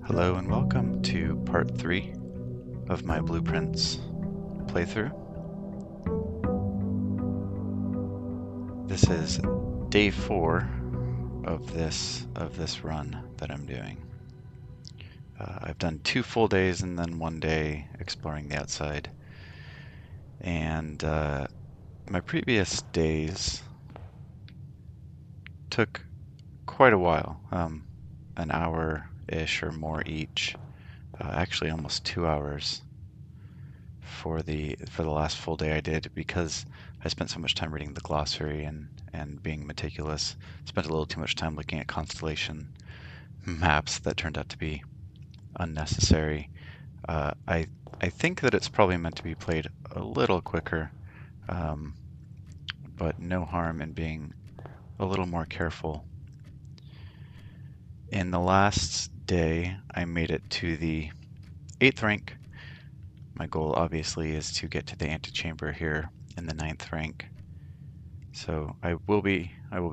Hello and welcome to part 3 of my Blueprints playthrough. This is day 4 of this run that I'm doing. I've done 2 full days and then 1 day exploring the outside. And my previous days took quite a while, an hour-ish or more each. Actually almost 2 hours for the last full day I did, because I spent so much time reading the glossary and being meticulous. Spent a little too much time looking at constellation maps that turned out to be unnecessary. I think that it's probably meant to be played a little quicker, but no harm in being a little more careful. In the last day, I made it to the 8th rank. My goal obviously is to get to the antechamber here in the 9th rank. So I will be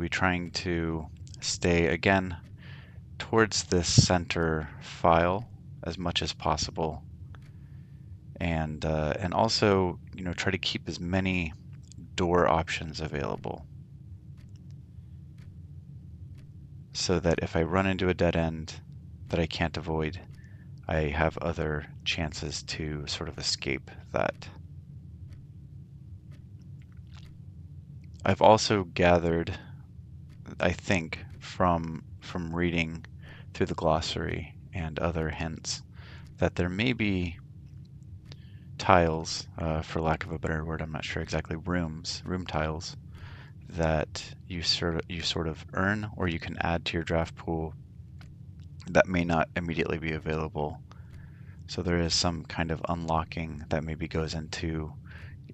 trying to stay again towards this center file as much as possible, and also try to keep as many door options available, so that if I run into a dead end that I can't avoid, I have other chances to sort of escape that. I've also gathered, I think, from reading through the glossary and other hints, that there may be tiles, for lack of a better word, I'm not sure exactly, room tiles that you sort of earn, or you can add to your draft pool, that may not immediately be available. So there is some kind of unlocking that maybe goes into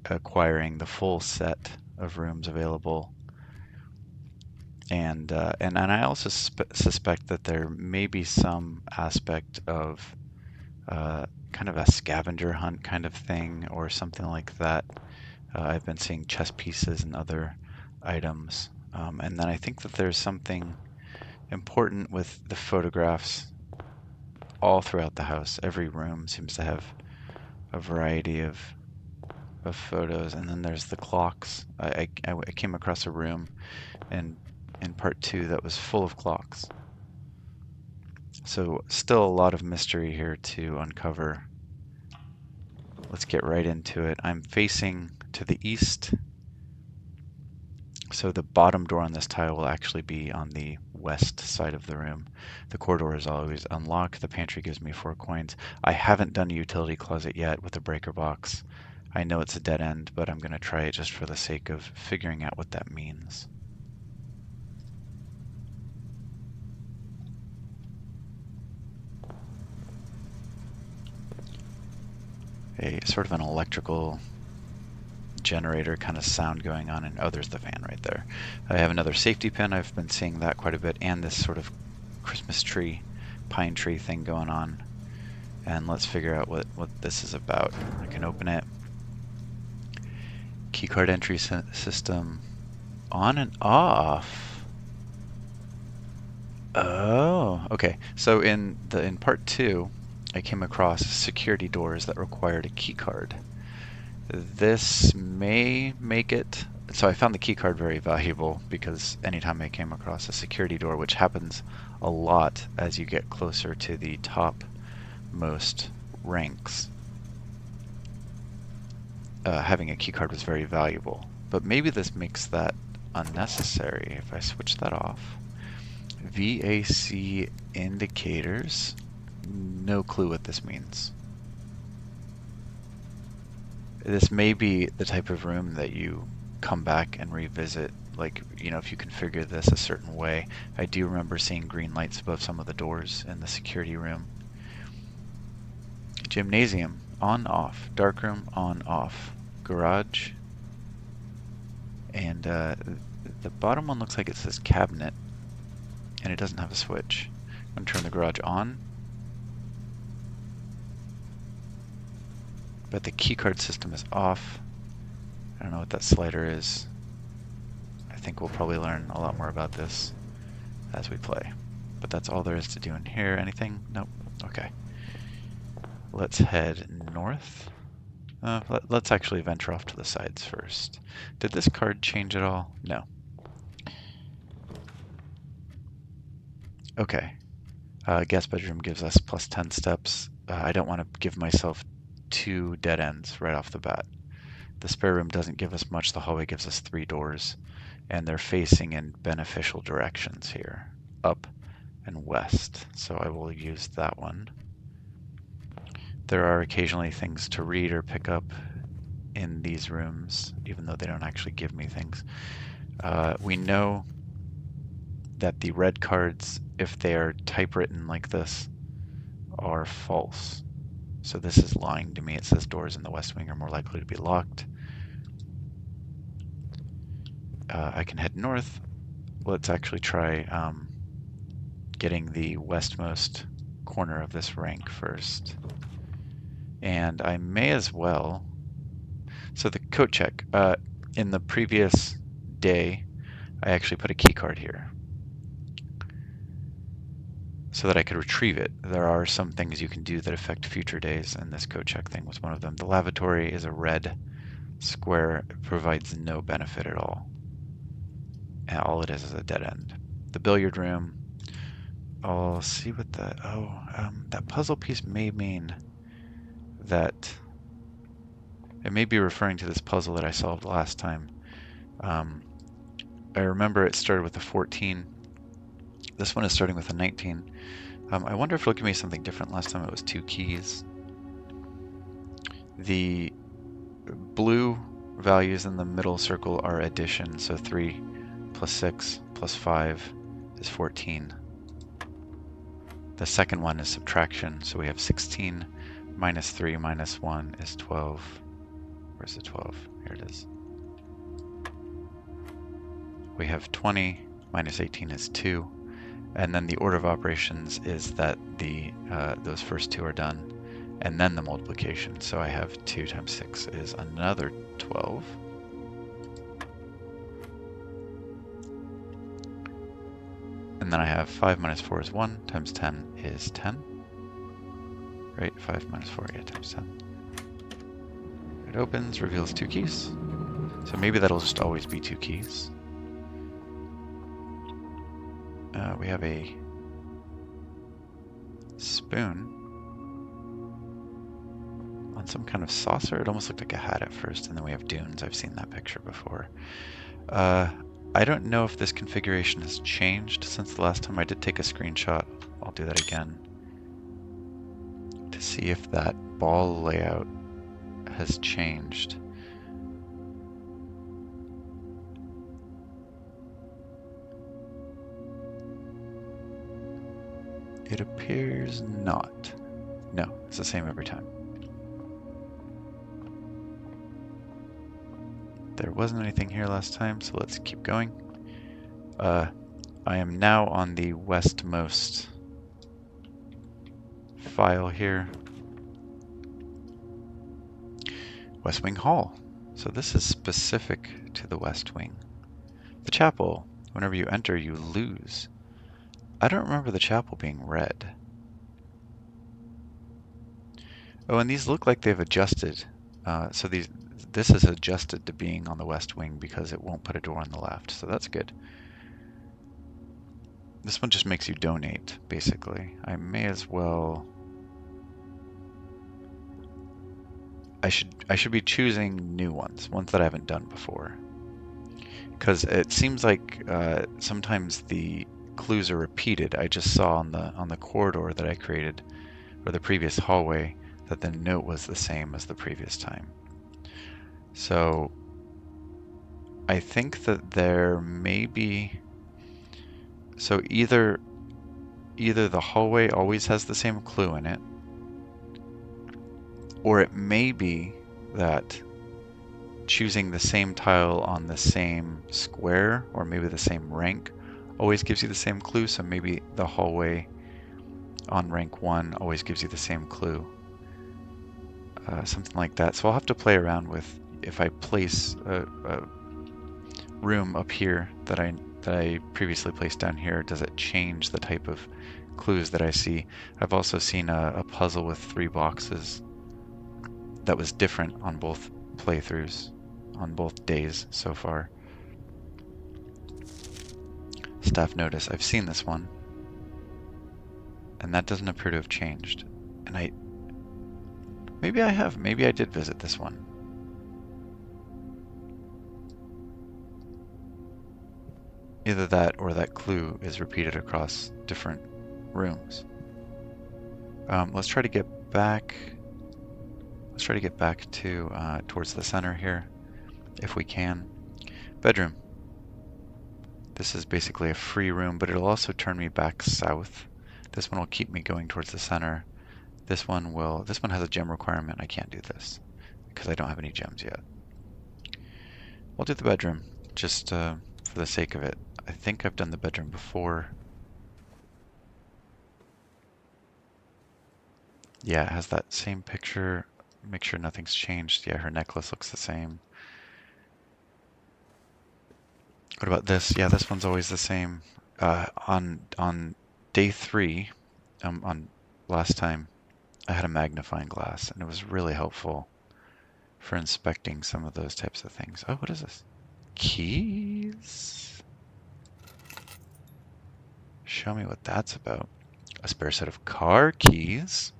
acquiring the full set of rooms available. And I also suspect that there may be some aspect of kind of a scavenger hunt kind of thing, or something like that. I've been seeing chess pieces and other items. And then I think that there's something important with the photographs all throughout the house. Every room seems to have a variety of photos. And then there's the clocks. I came across a room in part 2 that was full of clocks. So still a lot of mystery here to uncover. Let's get right into it. I'm facing to the east, so the bottom door on this tile will actually be on the west side of the room. The corridor is always unlocked. The pantry gives me 4 coins. I haven't done a utility closet yet with a breaker box. I know it's a dead end, but I'm going to try it just for the sake of figuring out what that means. A sort of an electrical generator kind of sound going on, and oh, there's the fan right there. I have another safety pin. I've been seeing that quite a bit, and this sort of Christmas tree, pine tree thing going on. And let's figure out what this is about. I can open it. Keycard entry system on and off. Oh, okay. So in part 2, I came across security doors that required a keycard. This may make it so. I found the keycard very valuable, because anytime I came across a security door, which happens a lot as you get closer to the top most ranks, having a keycard was very valuable. But maybe this makes that unnecessary if I switch that off. VAC indicators. No clue what this means. This may be the type of room that you come back and revisit, like, if you configure this a certain way. I do remember seeing green lights above some of the doors in the security room. Gymnasium, on, off. Darkroom, on, off. Garage. And the bottom one looks like it says cabinet, and it doesn't have a switch. I'm going to turn the garage on. But the keycard system is off. I don't know what that slider is. I think we'll probably learn a lot more about this as we play. but that's all there is to do in here. Anything? Nope. Okay. Let's head north. Let's actually venture off to the sides first. Did this card change at all? No. Okay. Guest bedroom gives us plus 10 steps. I don't want to give myself 2 dead ends right off the bat. The spare room doesn't give us much. The hallway gives us 3 doors, and they're facing in beneficial directions here, up and west. So I will use that one. There are occasionally things to read or pick up in these rooms, even though they don't actually give me things. We know that the red cards, if they are typewritten like this, are false. So this is lying to me. It says doors in the west wing are more likely to be locked. I can head north. Let's actually try getting the westmost corner of this rank first. And I may as well... So the coat check. In the previous day, I actually put a key card here so that I could retrieve it. There are some things you can do that affect future days, and this coat check thing was one of them. The lavatory is a red square. It provides no benefit at all. And all it is a dead end. The billiard room, I'll see what that... that puzzle piece may mean that... It may be referring to this puzzle that I solved last time. I remember it started with a 14. This one is starting with a 19. I wonder if it'll give me something different. Last time it was 2 keys. The blue values in the middle circle are addition, so 3 plus 6 plus 5 is 14. The second one is subtraction, so we have 16 minus 3 minus 1 is 12. Where's the 12? Here it is. We have 20 minus 18 is 2. And then the order of operations is that those first 2 are done, and then the multiplication. So I have 2 times 6 is another 12. And then I have 5 minus 4 is 1, times 10 is 10. Right, 5 minus 4, yeah, times 10. It opens, reveals 2 keys. So maybe that'll just always be 2 keys. We have a spoon on some kind of saucer. It almost looked like a hat at first, and then we have dunes. I've seen that picture before. I don't know if this configuration has changed since the last time I did take a screenshot. I'll do that again to see if that ball layout has changed. It appears not. No, it's the same every time. There wasn't anything here last time, so let's keep going. I am now on the westmost file here. West Wing Hall. So this is specific to the West Wing. The chapel, whenever you enter, you lose. I don't remember the chapel being red. Oh, and these look like they've adjusted. So this is adjusted to being on the west wing because it won't put a door on the left, so that's good. This one just makes you donate, basically. I may as well... I should be choosing new ones that I haven't done before. Because it seems like sometimes the clues are repeated. I just saw on the corridor that I created, or the previous hallway, that the note was the same as the previous time. So I think that there may be... So either the hallway always has the same clue in it, or it may be that choosing the same tile on the same square, or maybe the same rank, always gives you the same clue. So maybe the hallway on rank 1 always gives you the same clue. Something like that. So I'll have to play around with, if I place a room up here that I that I previously placed down here, does it change the type of clues that I see? I've also seen a puzzle with 3 boxes that was different on both playthroughs, on both days so far. Staff notice, I've seen this one, and that doesn't appear to have changed. And maybe I have, maybe I did visit this one. Either that or that clue is repeated across different rooms. Let's try to get back. Let's try to get back to towards the center here, if we can. Bedroom. This is basically a free room, but it'll also turn me back south. This one will keep me going towards the center. This one has a gem requirement. I can't do this because I don't have any gems yet. We'll do the bedroom, just for the sake of it. I think I've done the bedroom before. Yeah, it has that same picture. Make sure nothing's changed. Yeah, her necklace looks the same. What about this? Yeah, this one's always the same. On day 3, on last time, I had a magnifying glass, and it was really helpful for inspecting some of those types of things. Oh, what is this? Keys? Show me what that's about. A spare set of car keys?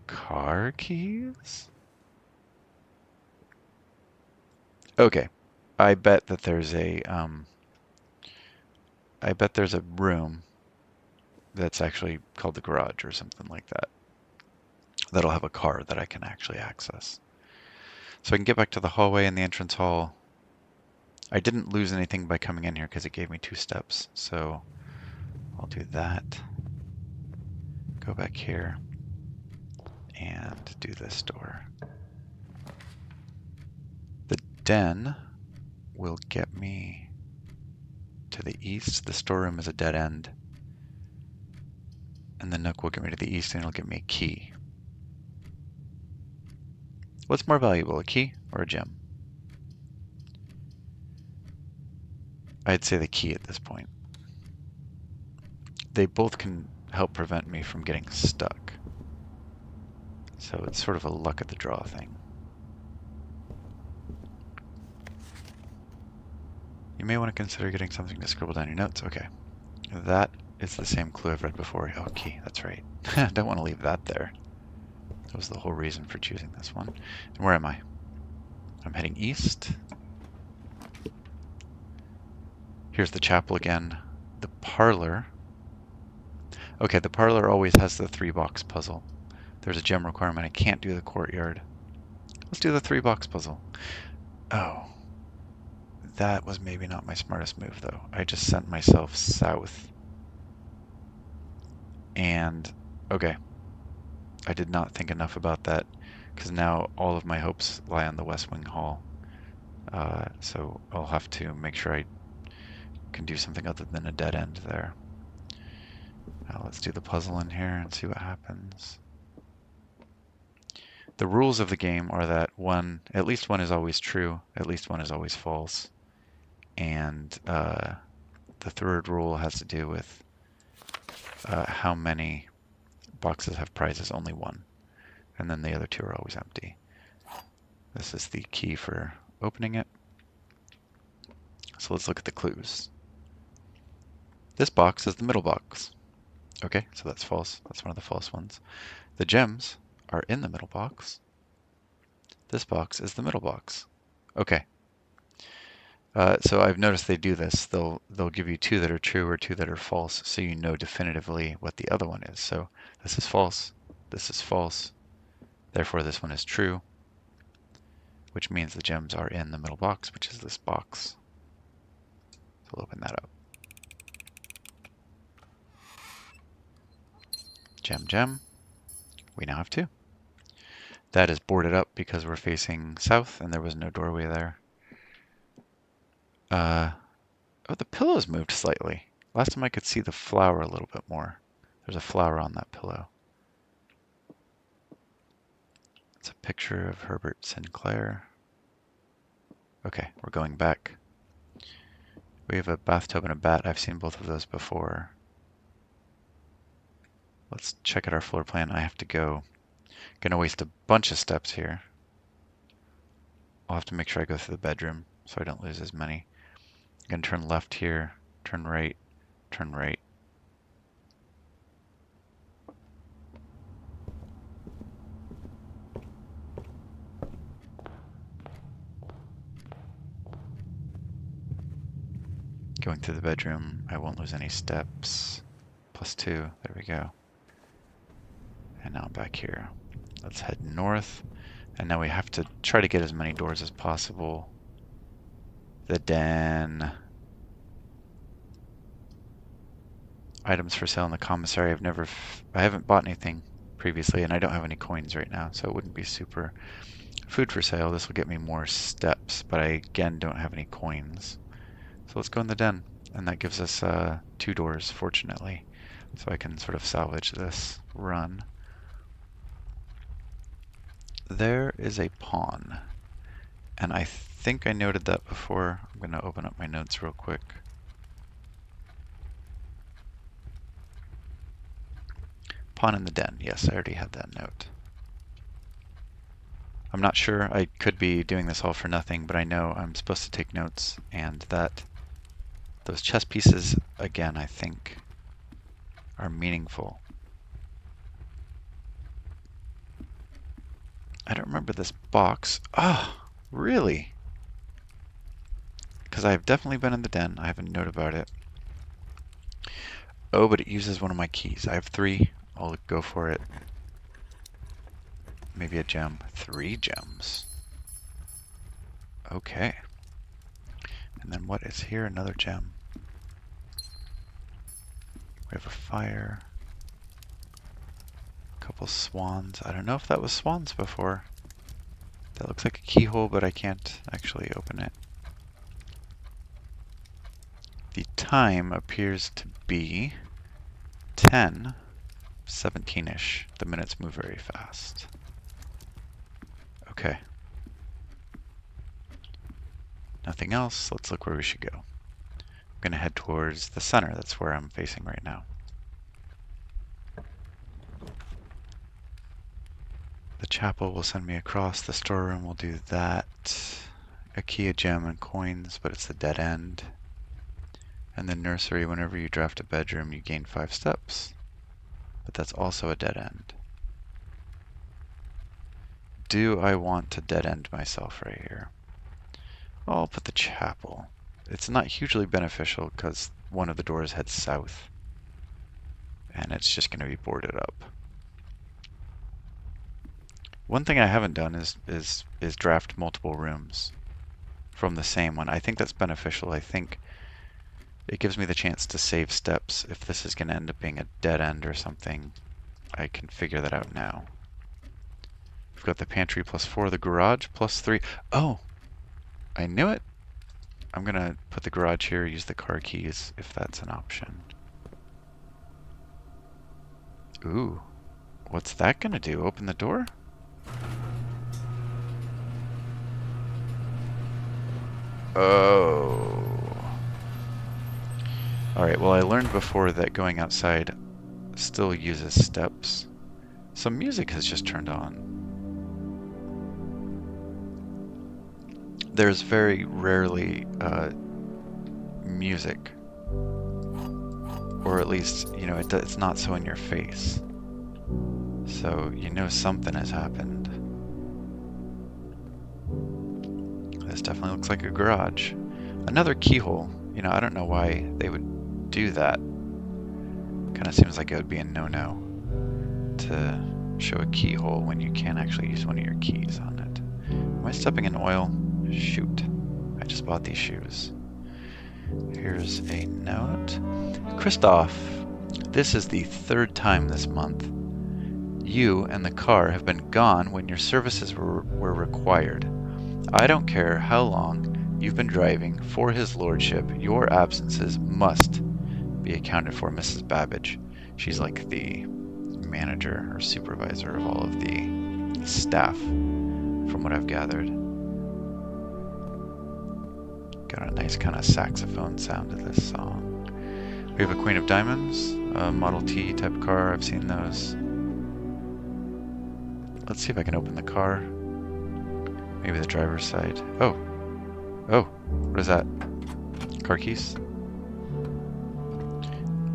Car keys? Okay. I bet that there's a room that's actually called the garage or something like that. That'll have a car that I can actually access. So I can get back to the hallway and the entrance hall. I didn't lose anything by coming in here because it gave me 2 steps. So I'll do that. Go back here and do this door. The den will get me to the east. The storeroom is a dead end. And the nook will get me to the east and it'll give me a key. What's more valuable, a key or a gem? I'd say the key at this point. They both can help prevent me from getting stuck. So it's sort of a luck of the draw thing. You may want to consider getting something to scribble down your notes. Okay. That is the same clue I've read before. Oh, key, that's right. I don't want to leave that there. That was the whole reason for choosing this one. And where am I? I'm heading east. Here's the chapel again. The parlor. Okay, the parlor always has the 3-box puzzle. There's a gem requirement. I can't do the courtyard. Let's do the 3-box puzzle. Oh. That was maybe not my smartest move, though. I just sent myself south. And, okay. I did not think enough about that, because now all of my hopes lie on the West Wing Hall. So I'll have to make sure I can do something other than a dead end there. Now let's do the puzzle in here and see what happens. The rules of the game are that at least one is always true, at least one is always false. And the third rule has to do with how many boxes have prizes, only 1. And then the other 2 are always empty. This is the key for opening it. So let's look at the clues. This box is the middle box. Okay, so that's false. That's one of the false ones. The gems are in the middle box. This box is the middle box. Okay. So I've noticed they do this. They'll give you 2 that are true or 2 that are false, so you know definitively what the other one is. So this is false. This is false. Therefore, this one is true, which means the gems are in the middle box, which is this box. So we'll open that up. Gem, gem. We now have 2. That is boarded up because we're facing south and there was no doorway there. Oh, the pillow's moved slightly. Last time I could see the flower a little bit more. There's a flower on that pillow. It's a picture of Herbert Sinclair. Okay, we're going back. We have a bathtub and a bat. I've seen both of those before. Let's check out our floor plan. I have to go. Gonna waste a bunch of steps here. I'll have to make sure I go through the bedroom so I don't lose as many. I'm gonna turn left here, turn right, turn right. Going through the bedroom, I won't lose any steps. +2, there we go. And now I'm back here. Let's head north. And now we have to try to get as many doors as possible. The den. Items for sale in the commissary. I haven't bought anything previously, and I don't have any coins right now, so it wouldn't be super. Food for sale. This will get me more steps, but I again don't have any coins. So let's go in the den, and that gives us 2 doors, fortunately, so I can sort of salvage this run. There is a pawn, and I think I noted that before. I'm going to open up my notes real quick. Pawn in the den. Yes, I already had that note. I'm not sure. I could be doing this all for nothing, but I know I'm supposed to take notes, and that those chess pieces, again, I think, are meaningful. I don't remember this box. Oh, really? Because I've definitely been in the den. I have a note about it. Oh, but it uses one of my keys. I have 3. I'll go for it. Maybe a gem. 3 gems. Okay. And then what is here? Another gem. We have a fire. A couple swans. I don't know if that was swans before. That looks like a keyhole, but I can't actually open it. The time appears to be 10:17-ish. The minutes move very fast. Okay. Nothing else. Let's look where we should go. I'm going to head towards the center. That's where I'm facing right now. The chapel will send me across. The storeroom will do that. A key, a gem, and coins, but it's a dead end. And the nursery, whenever you draft a bedroom, you gain 5 steps. But that's also a dead end. Do I want to dead end myself right here? I'll put the chapel. It's not hugely beneficial because one of the doors heads south. And it's just going to be boarded up. One thing I haven't done is draft multiple rooms from the same one. I think that's beneficial. I think it gives me the chance to save steps. If this is going to end up being a dead end or something, I can figure that out now. We've got the pantry +4, the garage +3. Oh, I knew it. I'm going to put the garage here, use the car keys if that's an option. Ooh, what's that going to do? Open the door? Oh. Alright, well I learned before that going outside still uses steps. Some music has just turned on. There's very rarely music. Or at least, you know, it's not so in your face. So you know something has happened. This definitely looks like a garage. Another keyhole. You know, I don't know why they would do that. Kind of seems like it would be a no-no to show a keyhole when you can't actually use one of your keys on it. Am I stepping in oil? Shoot. I just bought these shoes. Here's a note. Christoph, this is the 3rd time this month. You and the car have been gone when your services were required. I don't care how long you've been driving for his lordship, your absences must be accounted for, Mrs. Babbage. She's like the manager or supervisor of all of the the staff, from what I've gathered. Got a nice kind of saxophone sound to this song. We have a Queen of Diamonds, a Model T type car. I've seen those. Let's see if I can open the car. Maybe the driver's side. Oh, what is that? Car keys?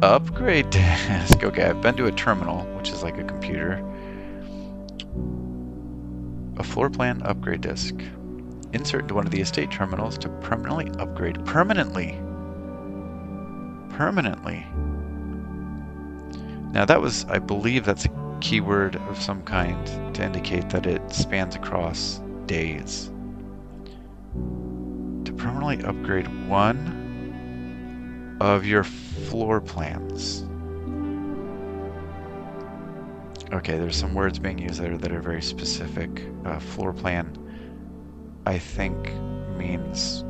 Upgrade desk. Okay, I've been to a terminal, which is like a computer. A floor plan upgrade disk. Insert into one of the estate terminals to permanently upgrade. Permanently! Now that was, I believe that's a keyword of some kind to indicate that it spans across days. To permanently upgrade one of your floor plans. Okay, there's some words being used there that are very specific. Floor plan, I think, means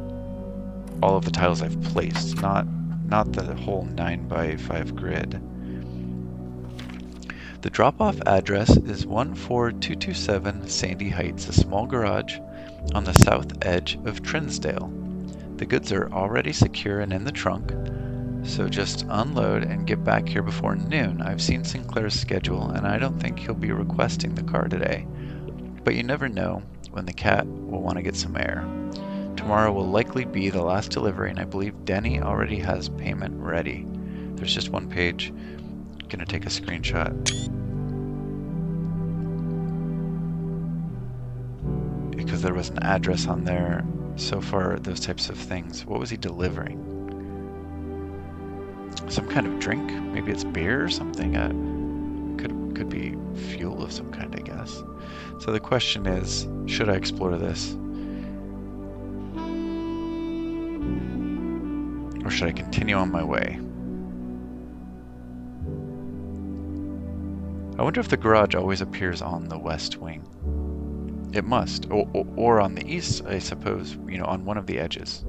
all of the tiles I've placed, not the whole 9x5 grid. The drop-off address is 14227 Sandy Heights, a small garage on the south edge of Trinsdale. The goods are already secure and in the trunk, so just unload and get back here before noon. I've seen Sinclair's schedule, and I don't think he'll be requesting the car today. But you never know when the cat will want to get some air. Tomorrow will likely be the last delivery, and I believe Denny already has payment ready. There's just one page. Gonna take a screenshot. Because there was an address on there. So far, those types of things. What was he delivering? Some kind of drink? Maybe it's beer or something? Could be fuel of some kind, I guess. So the question is, should I explore this? Or should I continue on my way? I wonder if the garage always appears on the west wing. It must, or on the east, I suppose, on one of the edges.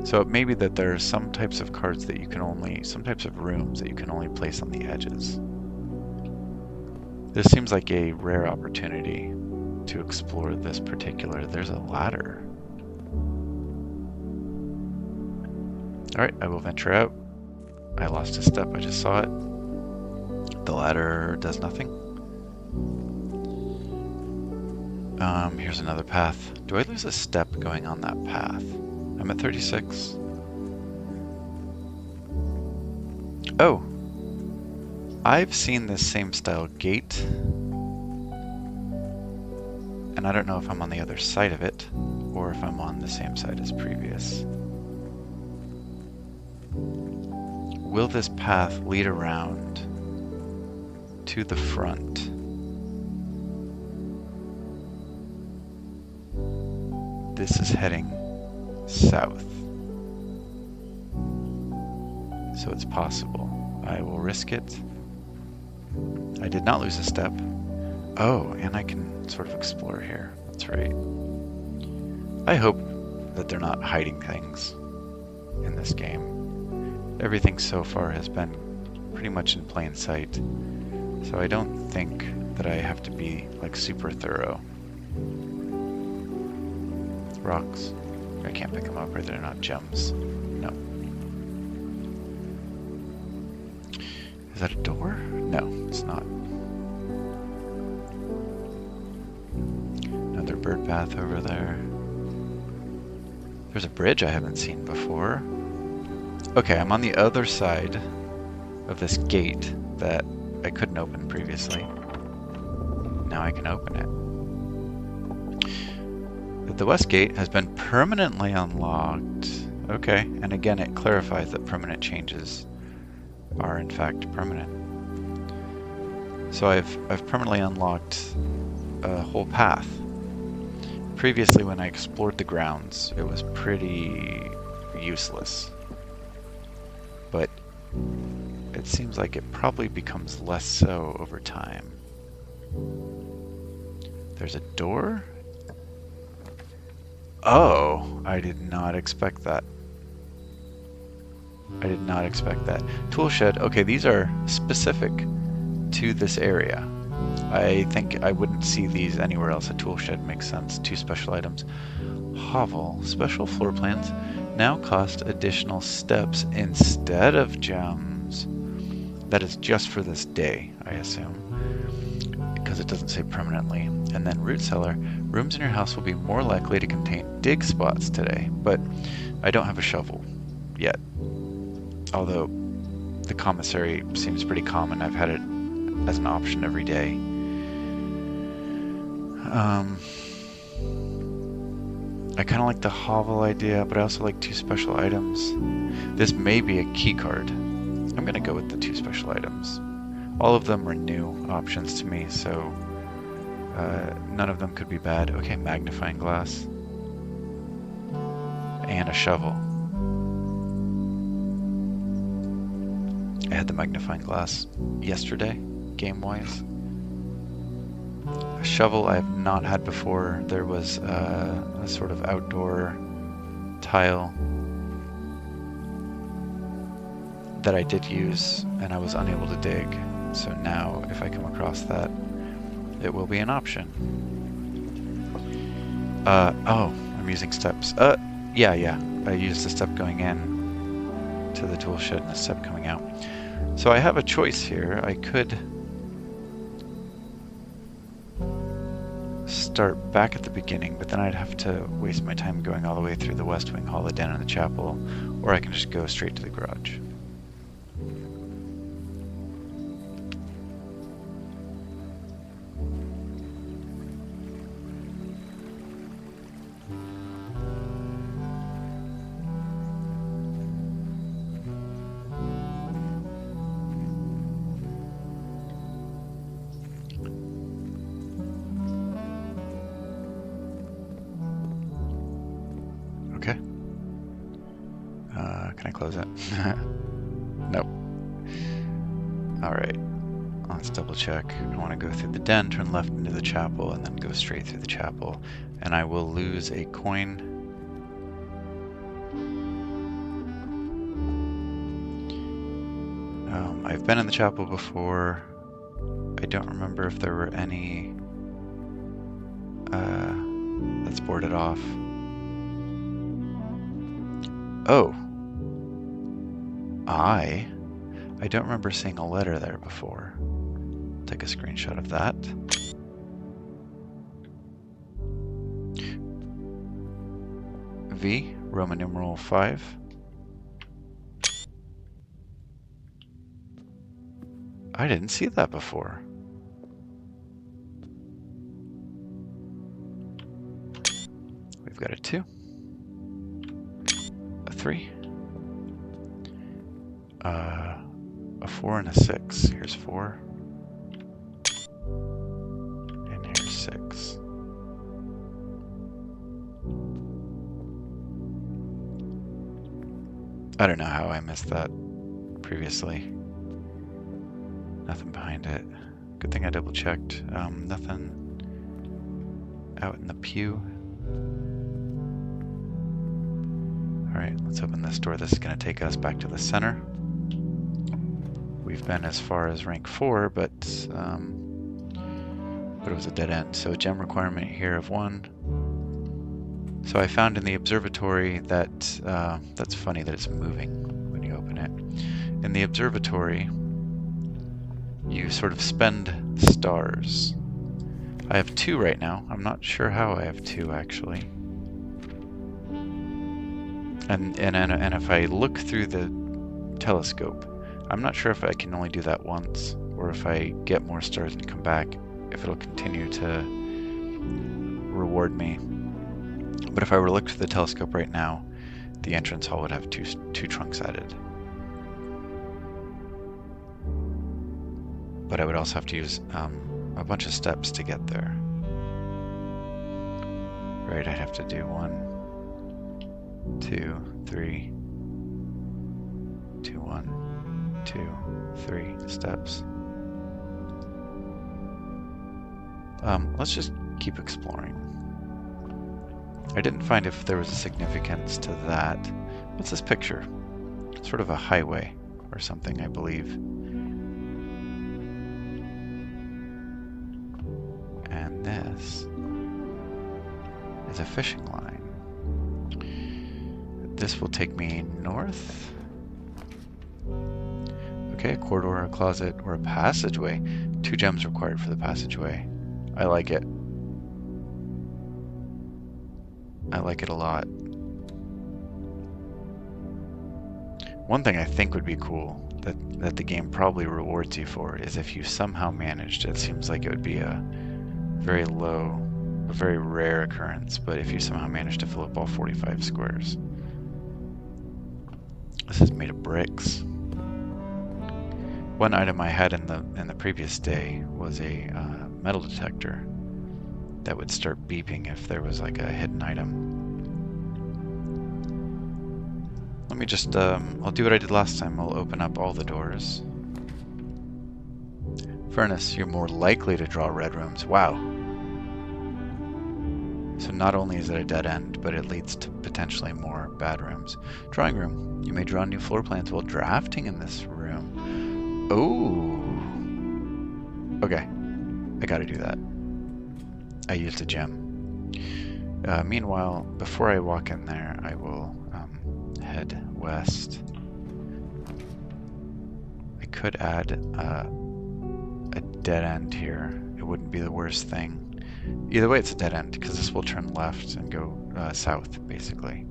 So it may be that there are some types of cards that you can only, some types of rooms that you can only place on the edges. This seems like a rare opportunity to explore this particular. There's a ladder. Alright, I will venture out. I lost a step, I just saw it. The ladder does nothing. Here's another path. Do I lose a step going on that path? I'm at 36. Oh! I've seen this same style gate. And I don't know if I'm on the other side of it, or if I'm on the same side as previous. Will this path lead around to the front? This is heading south. So it's possible. I will risk it. I did not lose a step. Oh, and I can sort of explore here. That's right. I hope that they're not hiding things in this game. Everything so far has been pretty much in plain sight. So I don't think that I have to be like super thorough. Rocks. I can't pick them up, right? They're not gems. No. Is that a door? No, it's not. Another bird path over there. There's a bridge I haven't seen before. Okay, I'm on the other side of this gate that I couldn't open previously. Now I can open it. The west gate has been permanently unlocked. Okay, and again it clarifies that permanent changes are in fact permanent. So I've permanently unlocked a whole path. Previously when I explored the grounds, it was pretty useless. But it seems like it probably becomes less so over time. There's a door? Oh, I did not expect that. I did not expect that. Tool shed. Okay, these are specific to this area. I think I wouldn't see these anywhere else. A tool shed makes sense. 2 special items. Hovel. Special floor plans now cost additional steps instead of gems. That is just for this day, I assume, because it doesn't say permanently. And then root cellar. Rooms in your house will be more likely to contain dig spots today, but I don't have a shovel yet. Although the commissary seems pretty common. I've had it as an option every day. I kind of like the hovel idea, but I also like 2 special items. This may be a key card. I'm going to go with the 2 special items. All of them are new options to me, so none of them could be bad. Okay, magnifying glass. And a shovel. I had the magnifying glass yesterday, game-wise. A shovel I have not had before. There was a sort of outdoor tile that I did use, and I was unable to dig. So now, if I come across that, it will be an option. Oh, I'm using steps. Yeah. I used the step going in to the tool shed and the step coming out. So I have a choice here. I could start back at the beginning, but then I'd have to waste my time going all the way through the West Wing Hall, the Den, and the chapel, or I can just go straight to the garage. Okay. Can I close it? Nope. Alright. Let's double check. I want to go through the den, turn left into the chapel, and then go straight through the chapel. And I will lose a coin. I've been in the chapel before. I don't remember if there were any that's boarded off. Oh. I don't remember seeing a letter there before. Take a screenshot of that. V, Roman numeral 5. I didn't see that before. We've got a 2. A 3. A 4 and a 6. Here's 4. And here's 6. I don't know how I missed that previously. Nothing behind it. Good thing I double checked. Nothing out in the pew. Alright, let's open this door. This is going to take us back to the center. We've been as far as rank 4, but it was a dead end. So a gem requirement here of 1. So I found in the observatory that, that's funny that it's moving when you open it. In the observatory, you sort of spend stars. I have 2 right now. I'm not sure how I have 2 actually. And if I look through the telescope, I'm not sure if I can only do that once, or if I get more stars and come back, if it'll continue to reward me. But if I were to look through the telescope right now, the entrance hall would have two trunks added. But I would also have to use a bunch of steps to get there. Right, I'd have to do 1, 2, 3, 2, 1, 2, 3 steps. Let's just keep exploring. I didn't find if there was a significance to that. What's this picture? Sort of a highway or something, I believe. this is a fishing line. This will take me north. Okay, a corridor, a closet, or a passageway. 2 gems required for the passageway. I like it. I like it a lot. One thing I think would be cool that the game probably rewards you for is if you somehow managed, it seems like it would be a very rare occurrence, but if you somehow managed to fill up all 45 squares. This is made of bricks. One item I had in the previous day was a metal detector that would start beeping if there was like a hidden item. Let me just, I'll do what I did last time. I'll open up all the doors. Furnace, you're more likely to draw red rooms. Wow. So not only is it a dead end, but it leads to potentially more bad rooms. Drawing room, you may draw new floor plans while drafting in this room. Oh. Okay, I gotta do that. I used a gem. Meanwhile, before I walk in there, I will head west. I could add a dead end here. It wouldn't be the worst thing. Either way, it's a dead end because this will turn left and go south, basically.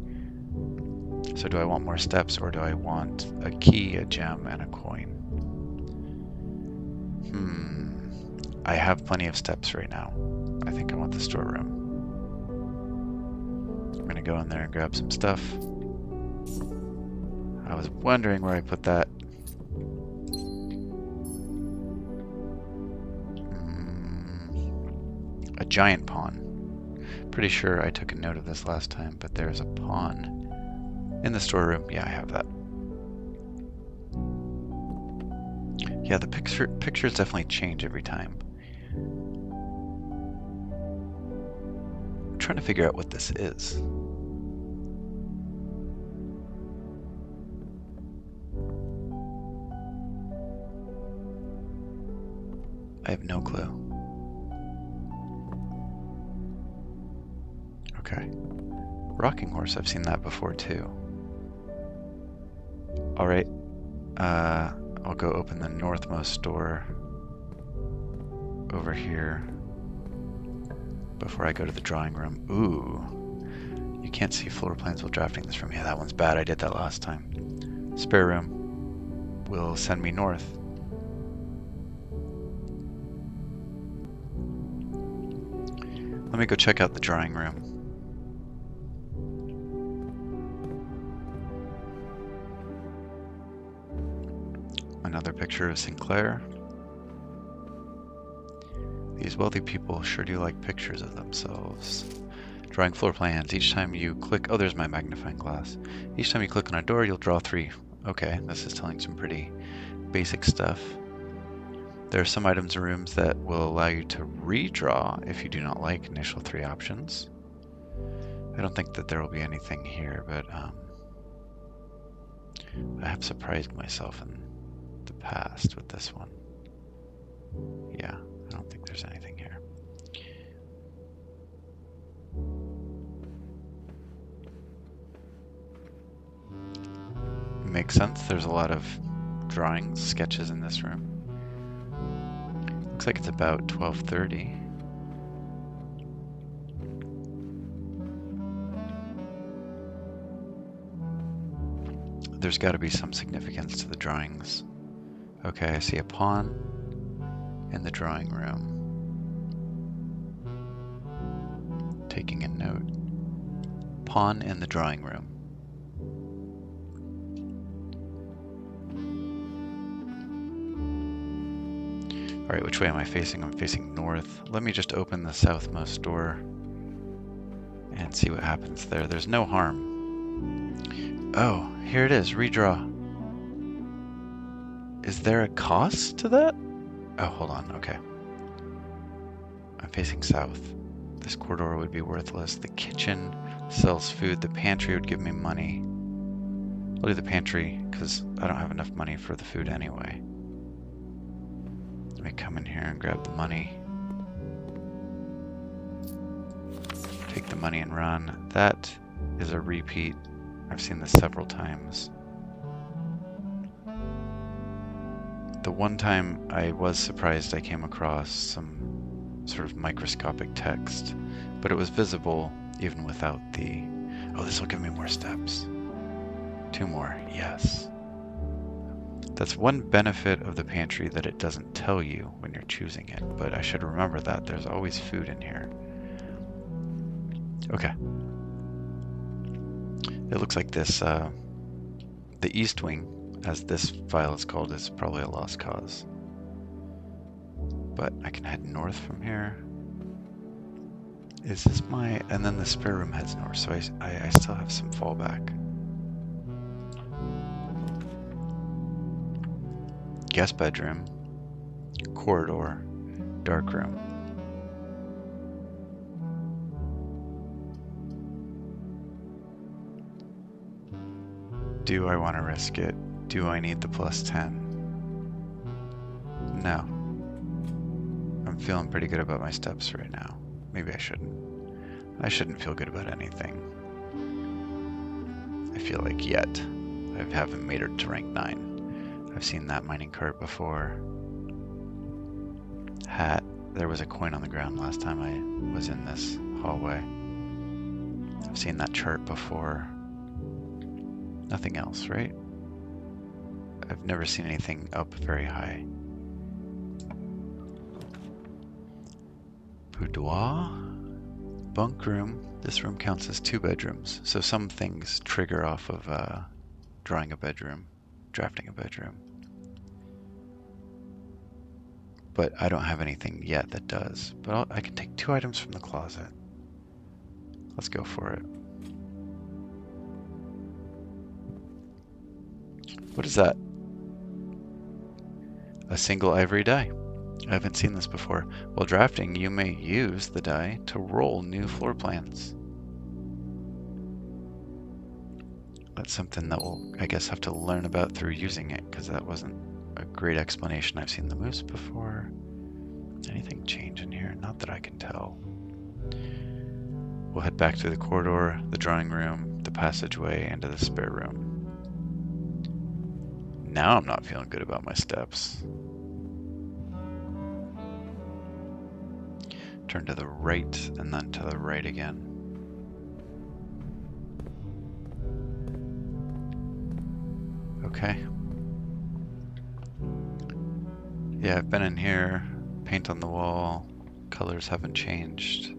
So do I want more steps or do I want a key, a gem, and a coin? I have plenty of steps right now. I think I want the storeroom. I'm gonna go in there and grab some stuff. I was wondering where I put that. A giant pawn. Pretty sure I took a note of this last time, but there's a pawn in the storeroom. Yeah, I have that. Yeah, the pictures definitely change every time. I'm trying to figure out what this is. I have no clue. Okay. Rocking horse, I've seen that before too. Alright. I'll go open the northmost door over here before I go to the drawing room. Ooh. You can't see floor plans while drafting this room. Yeah, that one's bad. I did that last time. Spare room will send me north. Let me go check out the drawing room. Another picture of Sinclair. These wealthy people sure do like pictures of themselves. Drawing floor plans. Each time you click... Oh, there's my magnifying glass. Each time you click on a door, you'll draw 3. Okay, this is telling some pretty basic stuff. There are some items in rooms that will allow you to redraw if you do not like initial 3 options. I don't think that there will be anything here, but I have surprised myself in the past with this one. Yeah, I don't think there's anything here. Makes sense. There's a lot of drawings, sketches in this room. Looks like it's about 12:30. There's got to be some significance to the drawings. Okay, I see a pawn in the drawing room. Taking a note. Pawn in the drawing room. Alright, which way am I facing? I'm facing north. Let me just open the southmost door and see what happens there. There's no harm. Oh, here it is. Redraw. Is there a cost to that? Oh, hold on. Okay. I'm facing south. This corridor would be worthless. The kitchen sells food. The pantry would give me money. I'll do the pantry because I don't have enough money for the food anyway. Let me come in here and grab the money. take the money and run. That is a repeat. I've seen this several times. The one time I was surprised I came across some sort of microscopic text, but it was visible even without the... Oh, this will give me more steps. 2 more, yes. That's one benefit of the pantry, that it doesn't tell you when you're choosing it, but I should remember that there's always food in here. Okay. It looks like this, the East Wing, as this file is called, is probably a lost cause. But I can head north from here. Is this my... And then the spare room heads north, so I still have some fallback. Guest bedroom, corridor, dark room. Do I want to risk it? Do I need the +10? No. I'm feeling pretty good about my steps right now. Maybe I shouldn't. I shouldn't feel good about anything. I feel like yet. I haven't made it to rank 9. I've seen that mining cart before. Hat. There was a coin on the ground last time I was in this hallway. I've seen that chart before. Nothing else, right? I've never seen anything up very high. Boudoir? Bunk room. This room counts as 2 bedrooms, so some things trigger off of drawing a bedroom, drafting a bedroom. But I don't have anything yet that does. But I can take 2 items from the closet. Let's go for it. What is that? A single ivory die. I haven't seen this before. While drafting, you may use the die to roll new floor plans. That's something that we'll, I guess, have to learn about through using it, because that wasn't a great explanation. I've seen the moose before. Anything change in here? Not that I can tell. We'll head back to the corridor, the drawing room, the passageway, into the spare room. Now I'm not feeling good about my steps. Turn to the right and then to the right again. Okay. Yeah, I've been in here. Paint on the wall. Colors haven't changed.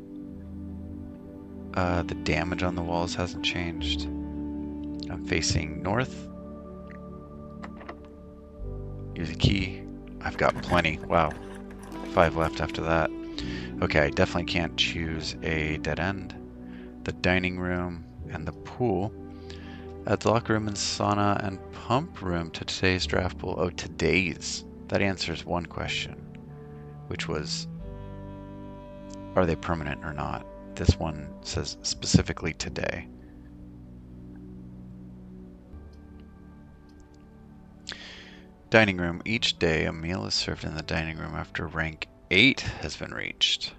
The damage on the walls hasn't changed. I'm facing north. Use a key. I've got plenty. Wow. 5 left after that. Okay, I definitely can't choose a dead end. The dining room and the pool. Add the locker room and sauna and pump room to today's draft pool. Oh, today's. That answers one question, which was, are they permanent or not? This one says specifically today. Dining room. Each day a meal is served in the dining room after rank 8 has been reached.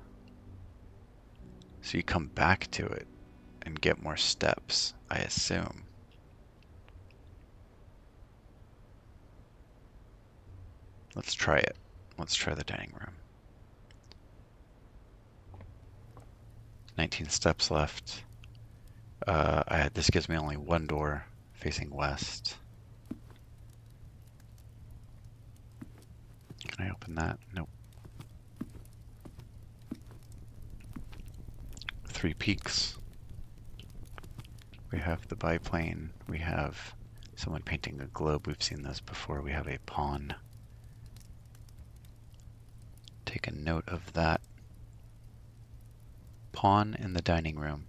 So you come back to it and get more steps, I assume. Let's try it. Let's try the dining room. 19 steps left. This gives me only 1 door facing west. Can I open that? Nope. 3 peaks. We have the biplane. We have someone painting a globe. We've seen this before. We have a pawn. Take a note of that. Pawn in the dining room.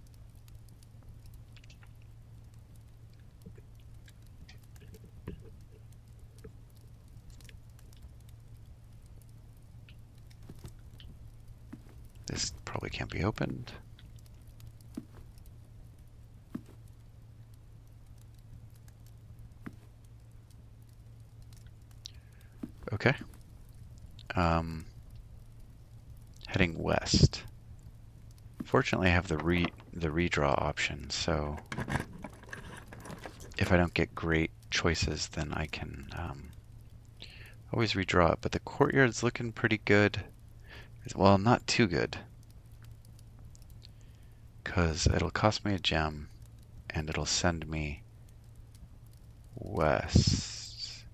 This probably can't be opened. Okay. Heading west. Fortunately, I have the the redraw option. So if I don't get great choices, then I can always redraw it. But the courtyard's looking pretty good. Well, not too good, because it'll cost me a gem, and it'll send me west.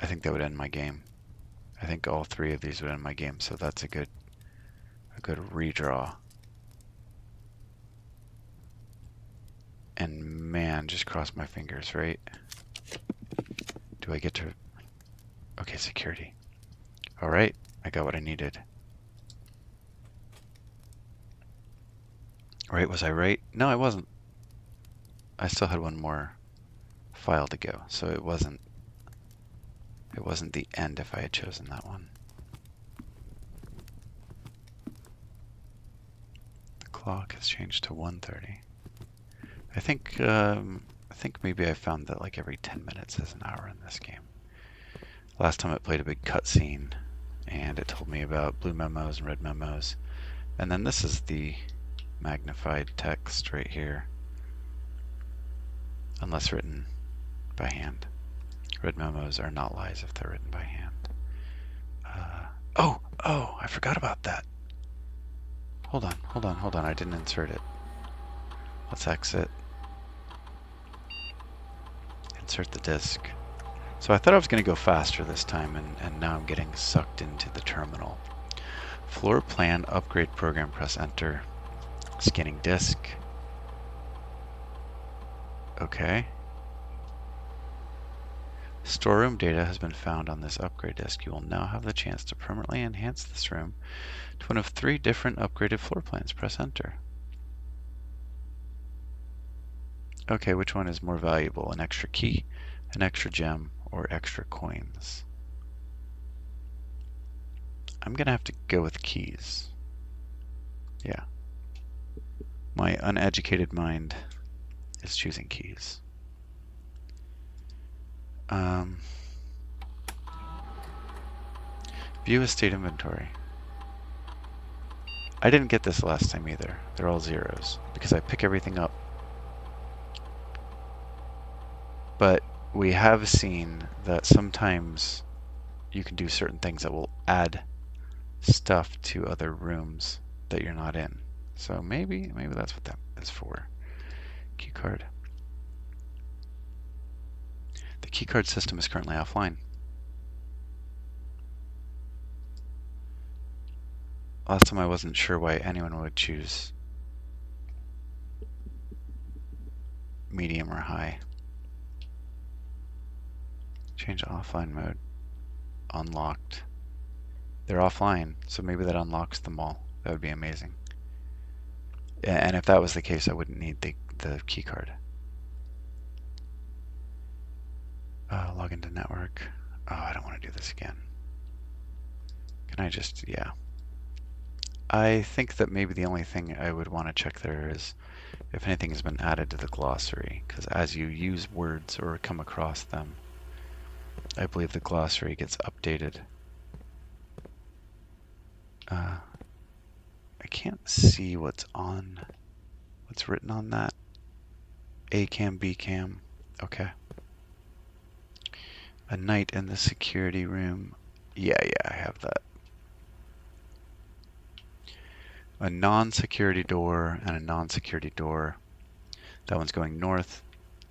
I think that would end my game. I think all three of these would end my game, so that's a good redraw. And man, just cross my fingers, right? Do I get to... Okay, security. All right, I got what I needed. Right, was I right? No, I wasn't. I still had one more file to go, so it wasn't the end if I had chosen that one. The clock has changed to 1:30. I think maybe I found that like every 10 minutes is an hour in this game. Last time it played a big cutscene, and it told me about blue memos and red memos. And then this is the magnified text right here, unless written by hand. Red memos are not lies if they're written by hand. Oh, I forgot about that. Hold on. I didn't insert it. Let's exit. Insert the disk. So I thought I was going to go faster this time, and now I'm getting sucked into the terminal. Floor plan, upgrade program, press enter. Scanning disk. Okay. Storeroom data has been found on this upgrade disk. You will now have the chance to permanently enhance this room to one of 3 different upgraded floor plans. Press enter. Okay, which one is more valuable? An extra key, an extra gem, or extra coins? I'm gonna have to go with keys. Yeah. My uneducated mind is choosing keys. View estate inventory. I didn't get this last time either. They're all zeros because I pick everything up. But we have seen that sometimes you can do certain things that will add stuff to other rooms that you're not in. So maybe that's what that is for. Keycard. The keycard system is currently offline. Last time I wasn't sure why anyone would choose medium or high. Change offline mode. Unlocked. They're offline, so maybe that unlocks them all. That would be amazing. And if that was the case, I wouldn't need the key card. Log into network. Oh, I don't want to do this again. Can I just, yeah. I think that maybe the only thing I would want to check there is if anything has been added to the glossary, because as you use words or come across them, I believe the glossary gets updated. I can't see what's written on that. A cam, B cam. Okay. A night in the security room. Yeah, I have that. A non-security door and a non-security door. That one's going north.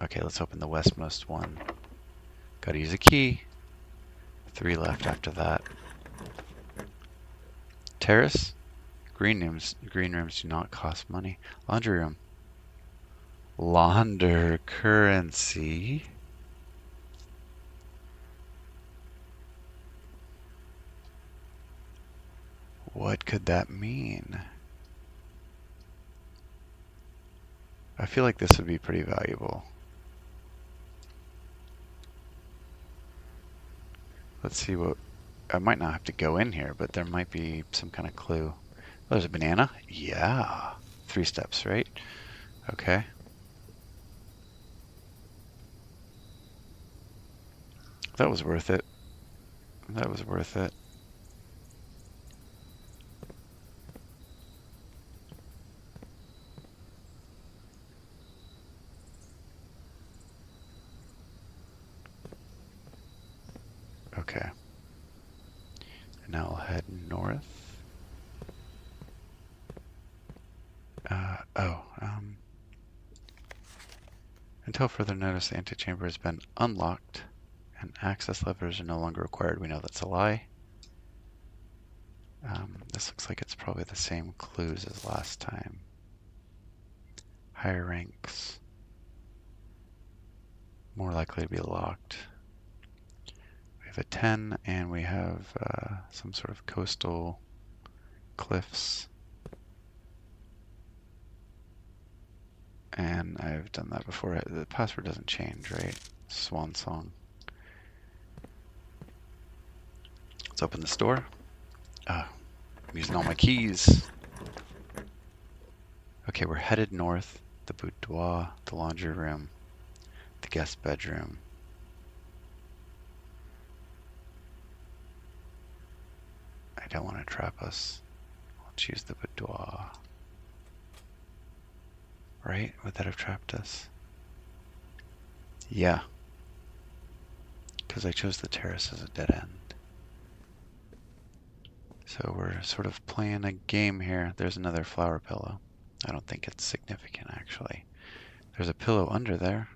Okay, let's open the westmost one. Gotta use a key. 3 left after that. Terrace. Green rooms do not cost money. Laundry room. Launder currency. What could that mean? I feel like this would be pretty valuable. Let's see what... I might not have to go in here, but there might be some kind of clue. Oh, there's a banana? Yeah. 3 steps, right? Okay. That was worth it. That was worth it. Okay. And now I'll head north. Until further notice, the antechamber has been unlocked and access levers are no longer required. We know that's a lie. This looks like it's probably the same clues as last time. Higher ranks. More likely to be locked. We have a 10 and we have some sort of coastal cliffs. And I've done that before. The password doesn't change, right? Swan song. Let's open this door. I'm using all my keys. Okay, we're headed north. The boudoir, the laundry room, the guest bedroom. I don't want to trap us. I'll choose the boudoir. Right? Would that have trapped us? Yeah. Because I chose the terrace as a dead end. So we're sort of playing a game here. There's another flower pillow. I don't think it's significant, actually. There's a pillow under there.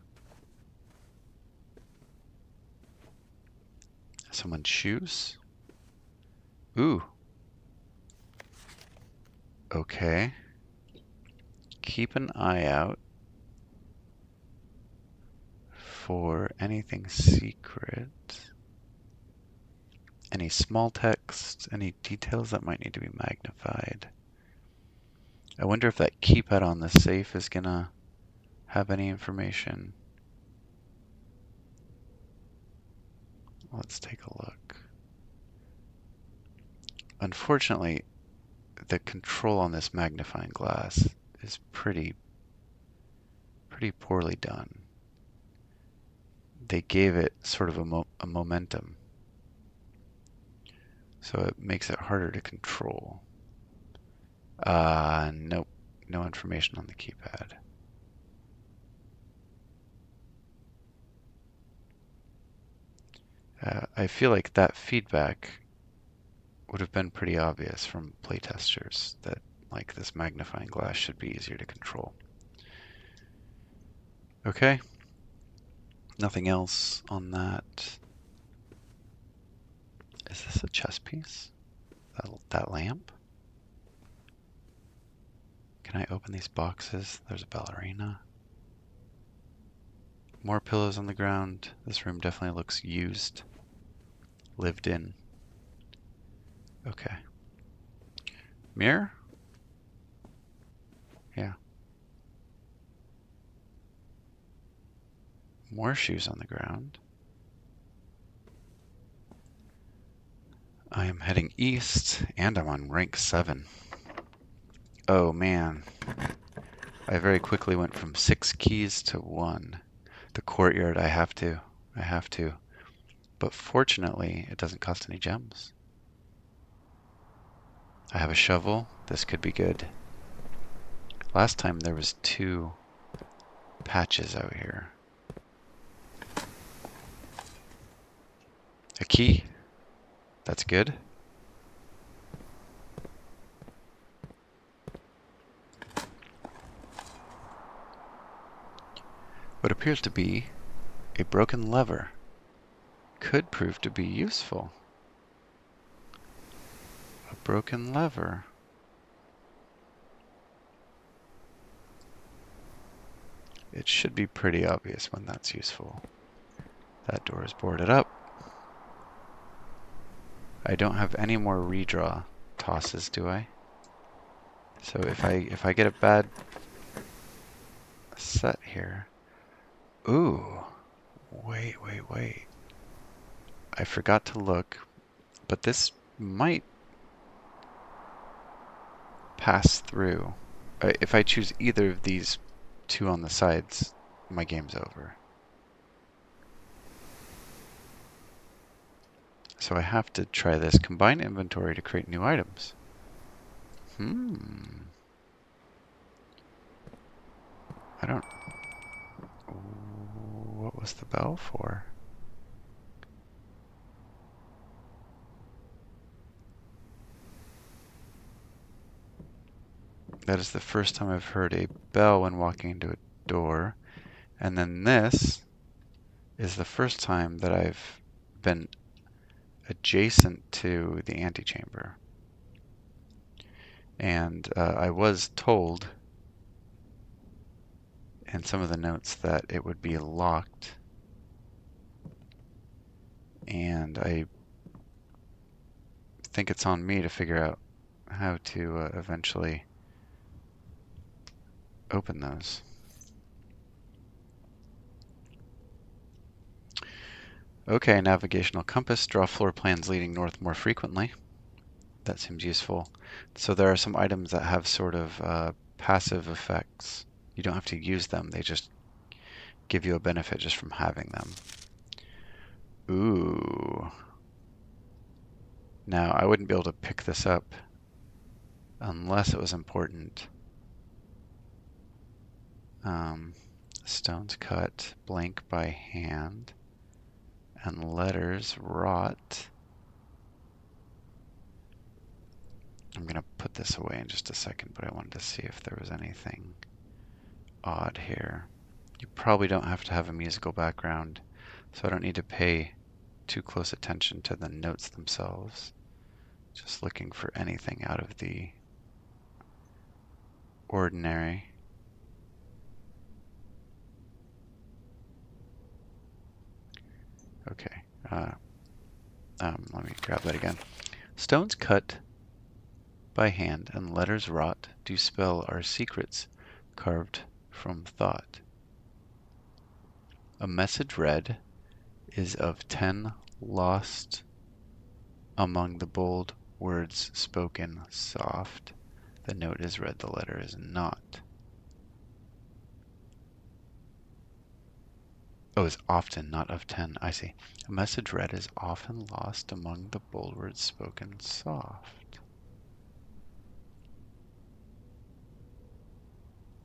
Someone's shoes. Ooh. Okay. Keep an eye out for anything secret. Any small text, any details that might need to be magnified. I wonder if that keypad on the safe is gonna have any information. Let's take a look. Unfortunately, the control on this magnifying glass is pretty poorly done. They gave it sort of a momentum, so it makes it harder to control. Nope, no information on the keypad. I feel like that feedback would have been pretty obvious from playtesters that like this magnifying glass should be easier to control. Okay, nothing else on that. Is this a chess piece? That lamp? Can I open these boxes? There's a ballerina. More pillows on the ground. This room definitely looks used. Lived in. Okay. Mirror? Yeah. More shoes on the ground. I am heading east, and I'm on rank 7. Oh man. I very quickly went from 6 keys to 1. The courtyard, I have to. But fortunately, it doesn't cost any gems. I have a shovel. This could be good. Last time there was 2 patches out here. A key. That's good. What appears to be a broken lever could prove to be useful. A broken lever. It should be pretty obvious when that's useful. That door is boarded up. I don't have any more redraw tosses, do I? So if I get a bad set here. Ooh. Wait. I forgot to look, but this might pass through. If I choose either of these 2 on the sides, my game's over. So I have to try this. Combine inventory to create new items. I don't... What was the bell for? That is the first time I've heard a bell when walking into a door. And then this is the first time that I've been adjacent to the antechamber. And I was told in some of the notes that it would be locked. And I think it's on me to figure out how to eventually open those. Okay, navigational compass. Draw floor plans leading north more frequently. That seems useful. So there are some items that have sort of passive effects. You don't have to use them. They just give you a benefit just from having them. Ooh. Now, I wouldn't be able to pick this up unless it was important. Stones cut, blank by hand, and letters wrought. I'm going to put this away in just a second, but I wanted to see if there was anything odd here. You probably don't have to have a musical background, so I don't need to pay too close attention to the notes themselves. Just looking for anything out of the ordinary. Okay, let me grab that again. Stones cut by hand and letters wrought do spell our secrets carved from thought. A message read is of 10 lost among the bold words spoken soft. The note is read, the letter is not. Oh, is often, not of 10. I see. A message read is often lost among the bold words spoken soft.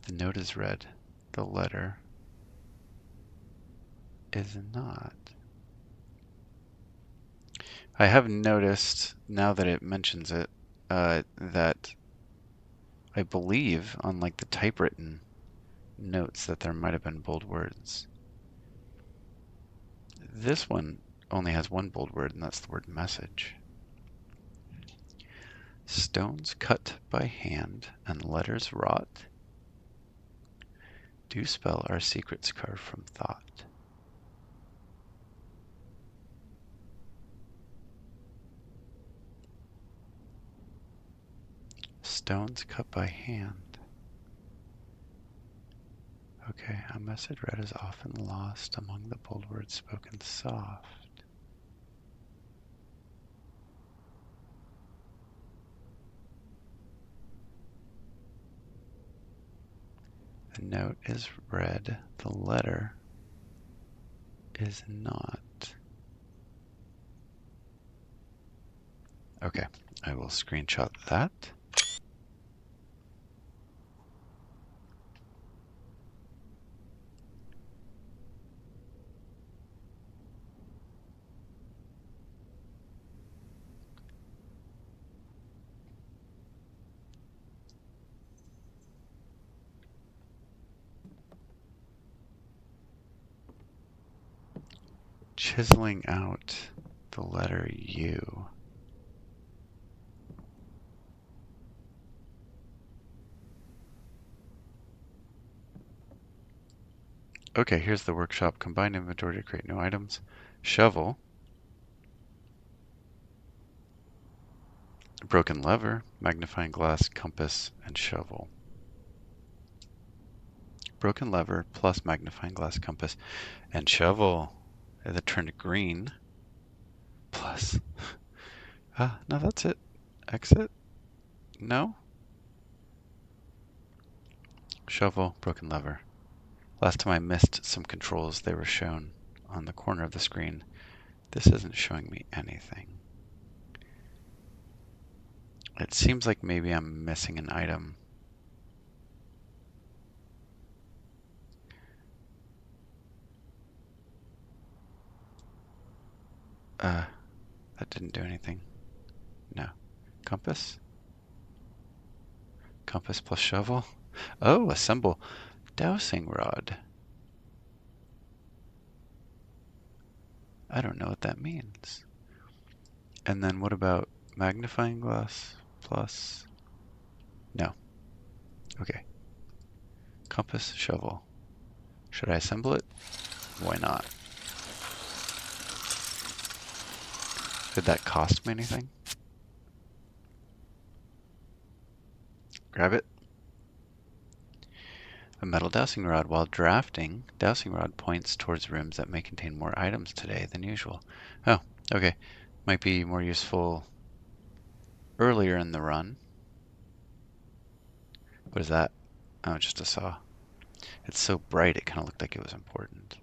The note is read, the letter is not. I have noticed, now that it mentions it, that I believe on like the typewritten notes that there might have been bold words. This one only has one bold word, and that's the word message. Stones cut by hand and letters wrought do spell our secrets carved from thought. Stones cut by hand. Okay, a message read is often lost among the bold words spoken soft. The note is read, the letter is not. Okay, I will screenshot that. Chiseling out the letter U. Okay, here's the workshop. Combine inventory to create new items. Shovel. Broken lever, magnifying glass, compass, and shovel. Broken lever plus magnifying glass, compass, and shovel. That turned green. Plus. No, that's it. Exit? No? Shovel, broken lever. Last time I missed some controls, they were shown on the corner of the screen. This isn't showing me anything. It seems like maybe I'm missing an item. That didn't do anything. No. Compass? Compass plus shovel? Oh, assemble dowsing rod. I don't know what that means. And then what about magnifying glass plus? No. Okay. Compass, shovel. Should I assemble it? Why not? Did that cost me anything? Grab it. A metal dowsing rod. While drafting, dowsing rod points towards rooms that may contain more items today than usual. Oh, okay. Might be more useful earlier in the run. What is that? Oh, just a saw. It's so bright it kind of looked like it was important.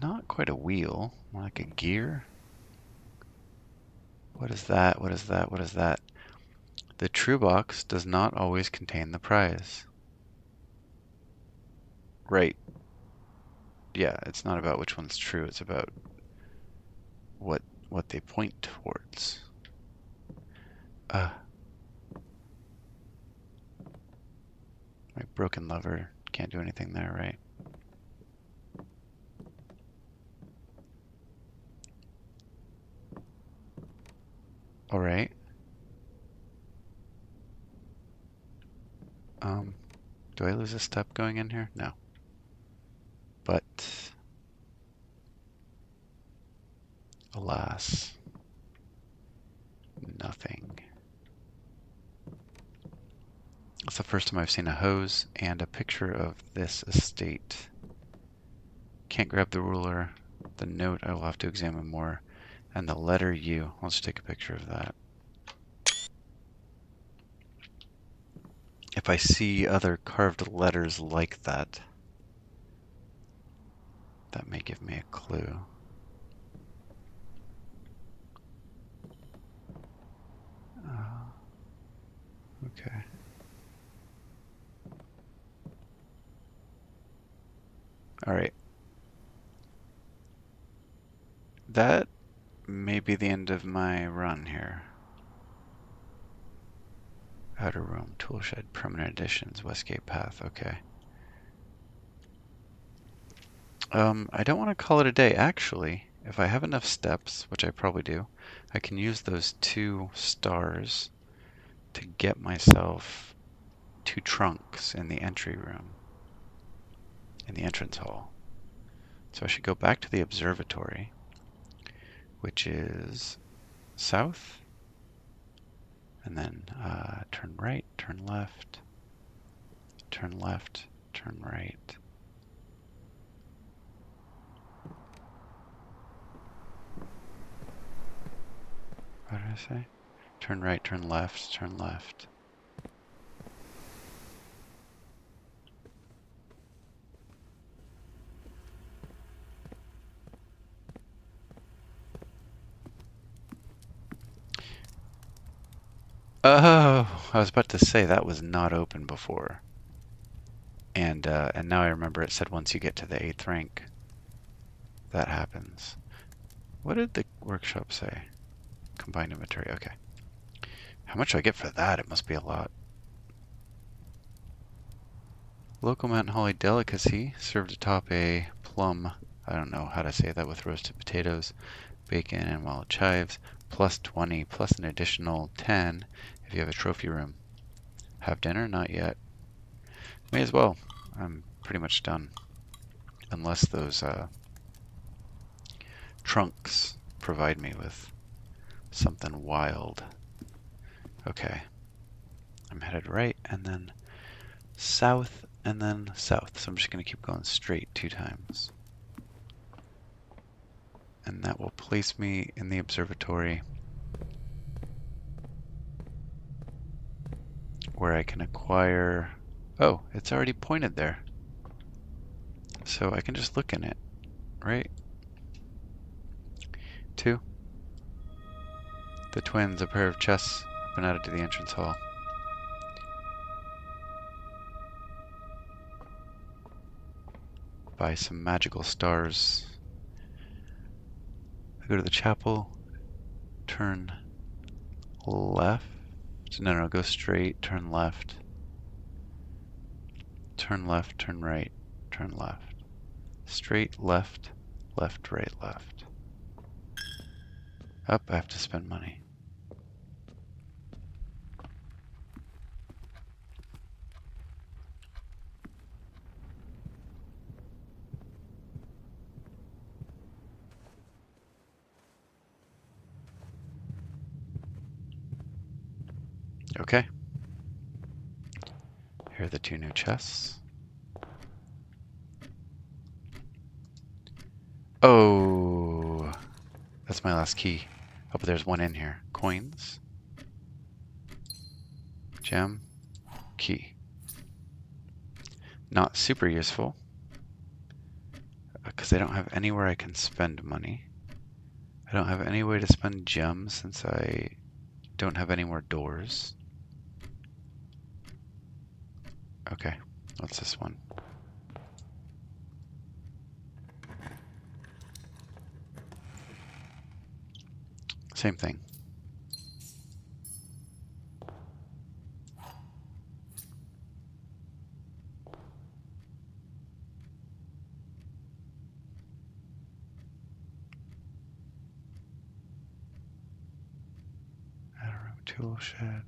Not quite a wheel, more like a gear. What is that? What is that? What is that? The true box does not always contain the prize. Right. Yeah, it's not about which one's true, it's about what they point towards. My broken lever can't do anything there, right? All right. Do I lose a step going in here? No. But alas, nothing. It's the first time I've seen a hose and a picture of this estate. Can't grab the ruler. The note I will have to examine more. And the letter U. I'll just take a picture of that. If I see other carved letters like that, that may give me a clue. Okay. All right. That may be the end of my run here. Outer room, toolshed, permanent additions, Westgate path. Okay. I don't want to call it a day. Actually, if I have enough steps, which I probably do, I can use those 2 stars to get myself 2 trunks in the entry room, in the entrance hall. So I should go back to the observatory, which is south, and then turn right, turn left, turn left, turn right. What did I say? Turn right, turn left, turn left. Oh, I was about to say that was not open before. And now I remember it said once you get to the 8th rank, that happens. What did the workshop say? Combined inventory, okay. How much do I get for that? It must be a lot. Local Mountain Holly delicacy, served atop a plum, I don't know how to say that, with roasted potatoes, bacon, and wild chives, plus 20, plus an additional 10 if you have a trophy room. Have dinner? Not yet. May as well. I'm pretty much done. Unless those trunks provide me with something wild. Okay. I'm headed right and then south and then south. So I'm just going to keep going straight 2 times. And that will place me in the observatory where I can acquire... Oh, it's already pointed there. So I can just look in it, right? 2. The twins, a pair of chests, have been added to the entrance hall. Buy some magical stars. I go to the chapel, turn left. No, go straight, turn left. Turn left, turn right, turn left. Straight, left, left, right, left. Up, I have to spend money. Okay. Here are the 2 new chests. Oh, that's my last key. Oh, but there's one in here. Coins. Gem. Key. Not super useful, because I don't have anywhere I can spend money. I don't have any way to spend gems since I don't have any more doors. Okay, what's this one? Same thing. Add a room tool shed.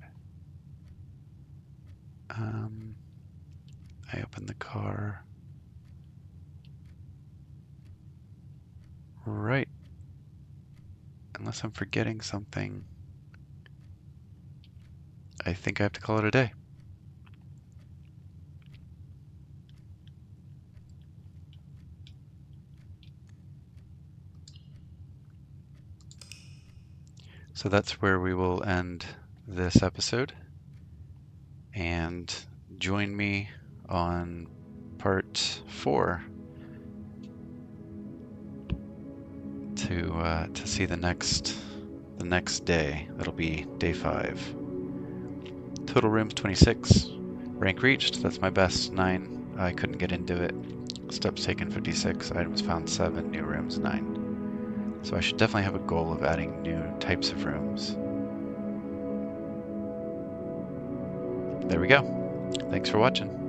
I open the car. Right. Unless I'm forgetting something, I think I have to call it a day. So that's where we will end this episode. And join me on part 4 to see the next day. That'll be day 5. Total rooms 26. Rank reached. That's my best. 9. I couldn't get into it. Steps taken 56. Items found 7. New rooms 9. So I should definitely have a goal of adding new types of rooms. There we go. Thanks for watching.